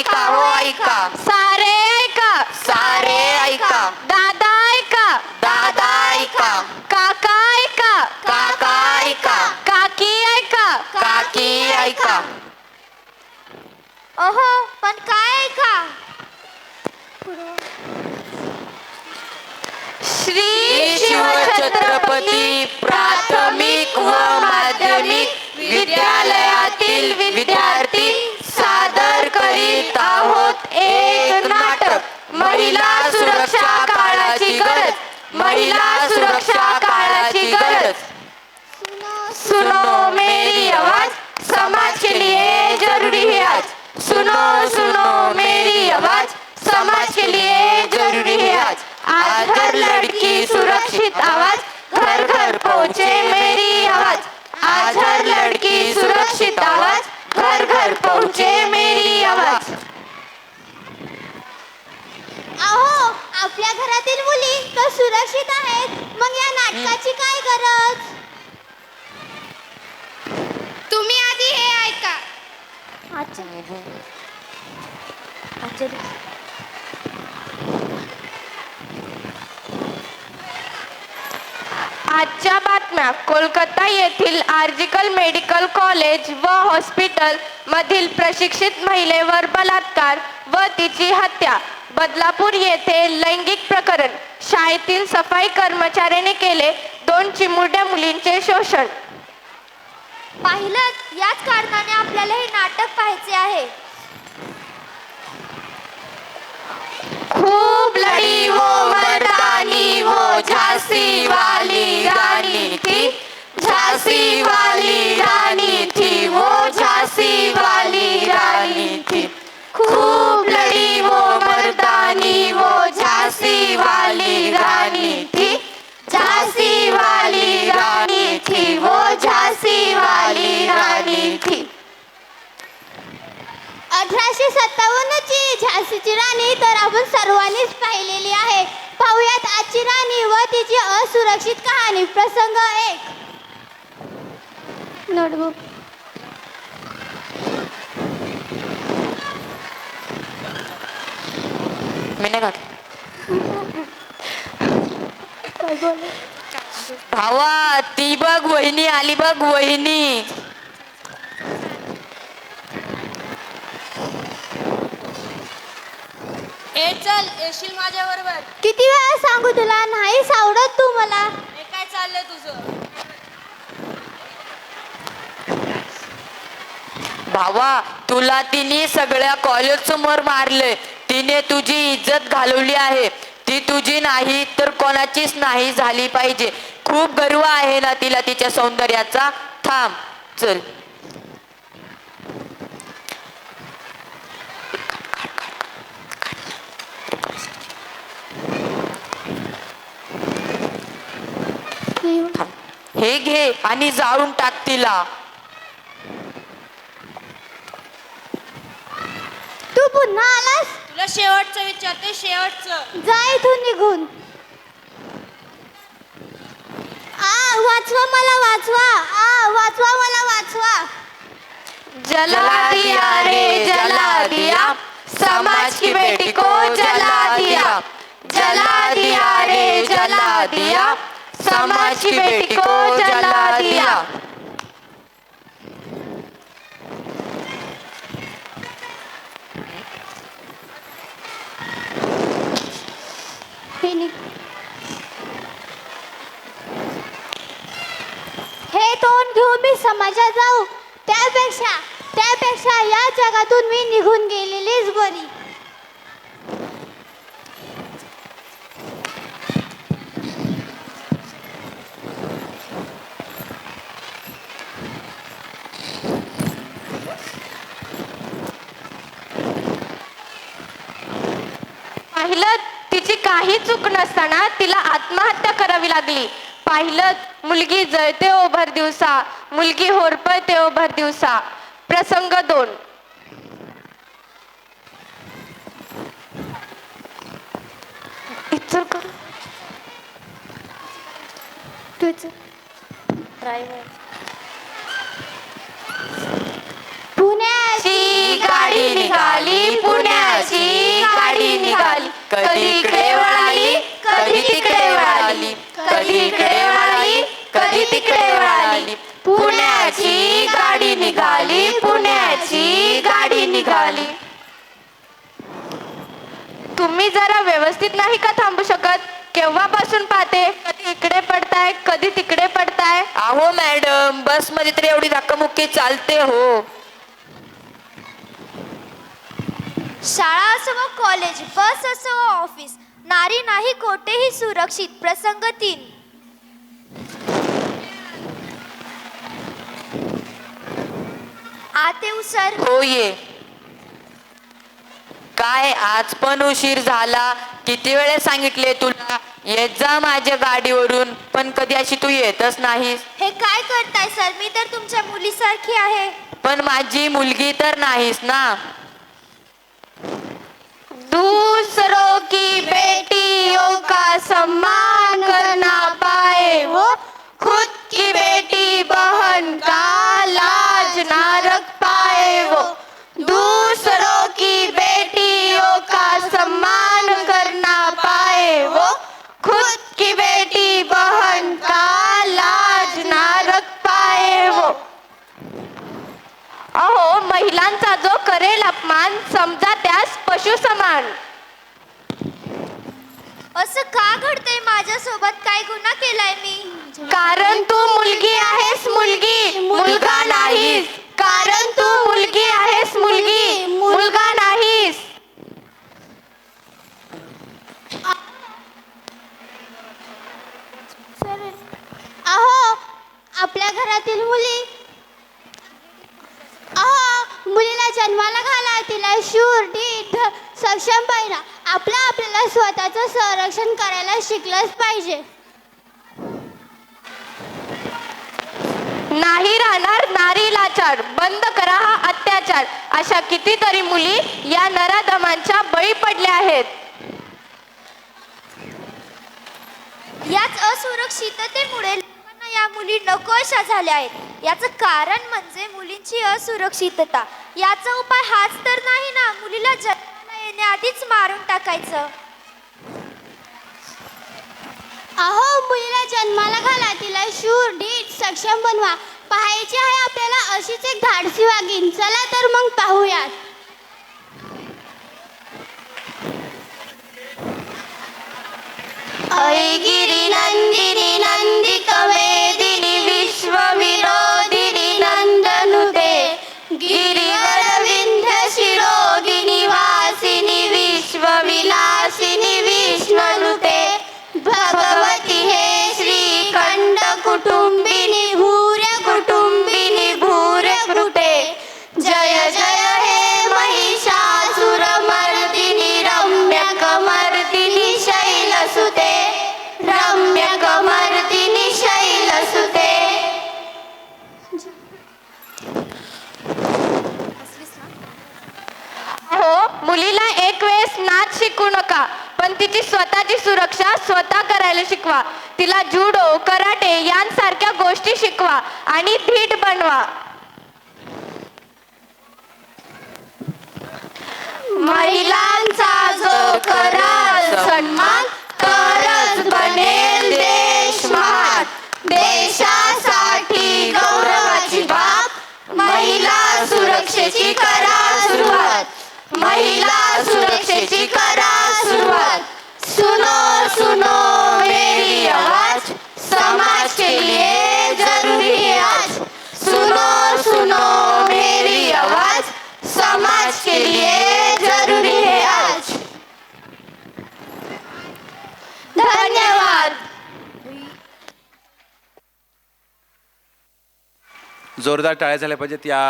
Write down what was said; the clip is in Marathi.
ऐका हो ऐका, सारे ऐका, सारे ऐका, दादा ऐका, दादा ऐका, काका ऐका, काका ऐका, काकी ऐका, काकी ऐका. अहो पण काय ऐका? श्री शिवछत्रपती प्राथमिक व माध्यमिक विद्यालयातील विद्यार्थी सादर करीत आहोत एक नाटक, महिला सुरक्षा काळाची गरज, महिला सुरक्षा काळाची गरज. सुनो मेरी आवाज, समाज के लिए जरूरी है आज. सुनो सुनो मेरी आवाज, समाज के लिए जरूरी है आज. आज हर लड़की सुरक्षित आवाज, घर घर पहुँचे मेरी आवाज. आज हर लड़की सुरक्षित आवाज, घर घर पहुँचे मेरी आवाज. अहो आपल्या घरातील मुली तर सुरक्षित आहेत, मग या नाटकाची काय गरज? तुम्ही आधी हे ऐका. आजच्या बातम्या. कोलकाता येथील आर्जिकल मेडिकल कॉलेज व हॉस्पिटल मधील प्रशिक्षित महिलेवर बलात्कार व तिची हत्या. बदलापूर येथे लैंगिक प्रकरण. शाळेतील सफाई कर्मचाऱ्याने केले 2 चिमुरड्या मुलींचे शोषण. पाहिलं, याच कारणाने आपल्याला हे नाटक पाहायचे आहे. खूब लड़ी वो मर्दानी, वो झांसी वाली रानी थी. झांसी वाली रानी थी, वो झांसी वाली रानी थी. खूब लड़ी वो मर्दानी, वो झांसी वाली रानी थी. झांसी वाली रानी थी, वो झांसी वाली रानी थी. 1857 ची झाशीची राणी तर आपण सर्वांनीच पाहिलेली आहे. पाहुयात आजची राणी व तिची असुरक्षित कहाणी. प्रसंग 1. नोटबुक. मी नाही भावा, ती बघ वहिनी आली, बघ वहिनी. ए चल, येशील माझ्या बरोबर. किती वेळा सांगू तुला, नाही सावडत तू मला. हे काय चाललंय तुझं? भावा, तुला तिने सगळ्या कॉलेज समोर मारले. तिने तुझी इज्जत घालवली आहे. ती तुझी नाही तर कोणाचीच नाही झाली पाहिजे. खूप गर्व आहे ना तिला तिच्या सौंदर्याचा. थांब, चल. हे घे आणि जाळून टाक तिला. तू पुन्हा आलास? तुला शेवटचं विचारते, शेवटचं. जा इथून निघून. वाचवा मला, वाचवा. वाचवा मला, वाचवा. जला दिया रे जला दिया, समाज की बेटी को जला दिया. जला दिया रे जला दिया, समाज की बेटी को जला दिया. हे तोंड घेऊन मी समाजात जाऊ, त्यापेक्षा या जगातून मी निघून गेलेलीच बरी. पाहिलं, तिची काही चूक नसताना तिला आत्महत्या करावी लागली. पाहिलं, मुलगी जळते ओ भर दिवसा, मुलगी होरपळते ओ भर दिवसा. प्रसंग 2. पुण्याची गाडी निघाली कधी इकडे वळाली कधी तिकडे वळाली, कधी इकडे वळाली कधी तिकडे वळाली. पुण्याची गाडी निघाली, पुण्याची गाडी निघाली. तुम्ही जरा व्यवस्थित नाही का थांबू शकत? केव्हापासून पाहते, कधी इकडे पडताय कधी तिकडे पडताय. अहो मॅडम, बस मध्ये तर एवढी धक्कामुक्की चालते हो. शाळा असो व कॉलेज, बस असो व ऑफिस, नारी नाही कोठेही सुरक्षित. प्रसंग 3. आत येऊ सर? हो ये. काय आज पण उशीर झाला? किती वेळा सांगितले तुला येत जा माझ्या गाडीवरून, पण कधी अशी तू येतच नाहीस. हे काय करताय सर? मी तर तुमच्या मुलीसारखी आहे. पण माझी मुलगी तर नाहीस ना. दूसरों की बेटियों का सम्मान करना पाए वो, खुद की बेटी बहन का लाज ना रख पाए वो. दूसरों की बेटियों का सम्मान करना पाए वो, खुद की बेटी बहन का लाज ना रख पाए वो. अहो, महिलांचा जो करेल अपमान, समजा त्यास पशु समान. असं का घडतंय माझ्यासोबत? काय गुन्हा केलाय मी? कारण तू मुलगी आहेस, मुलगी, मुलगा नाहीस. कारण तू मुलगी आहेस, मुलगी, मुलगा नाहीस. अहो, आपल्या घरातील मुलीला जन्माला घाला, तिला शूर, नीट, सक्षम पाहिजे. आपल्याला स्वतःचं संरक्षण करायला शिकलंच पाहिजे. नाही राहणार नारी लाचार. बंद करा हा अत्याचार. अशा कितीतरी मुली या नराधमांच्या बळी पडल्या आहेत. याच असुरक्षिततेमुळे लोकांना या मुली नको अशा झाल्या आहेत. याचं कारण म्हणजे मुलींची असुरक्षितता. याचा उपाय हाच तर नाही ना, मुलीला जन्माला येण्याआधीच मारून टाकायचं. अहो, मुलीला जन्माला घाला, तिला शूर, नीट, सक्षम बनवा. पाहायची आहे आपल्याला अशीच एक धाडसी वाघीण. चला तर मग पाहूयात. ऐगिरी नंदिनी नंदिक वेदिनी विश्व विनोदिनी नंदनुते, गिरिवर विंध्य शिरोगिनी वासिनी विश्व विलासिनी विष्णुनुते. भगवती हे श्रीखंड कुटुंबिनी भूर्य कुटुंबिनी भूर्य कृते. जय जय हे महिषासुर मर्दिनी रम्यक मर्दिनी शैलसुते, रम्यक मर्दिनी शैलसुते. हो, मुलीला एक वेळेस नाच शिकू नका, पण तिची स्वतःची सुरक्षा स्वतः करायला शिकवा. तिला जुडो, कराटे यांसारख्या गोष्टी शिकवा आणि धीट बनवा. महिलांचा जो कराल सन्मान, तरच बनेल देश महान. देशासाठी गौरवाची बाब, महिला सुरक्षेची करा सुरुवात. महिला सुरक्षेची करा सुरुवात. सुनो सुनो मेरी आवाज, समाज के लिए जरूरी है आज. सुनो सुनो मेरी आवाज, समाज के लिए जरूरी है आज. धन्यवाद. जोरदार टाळ्या झाल्या पाहिजेत या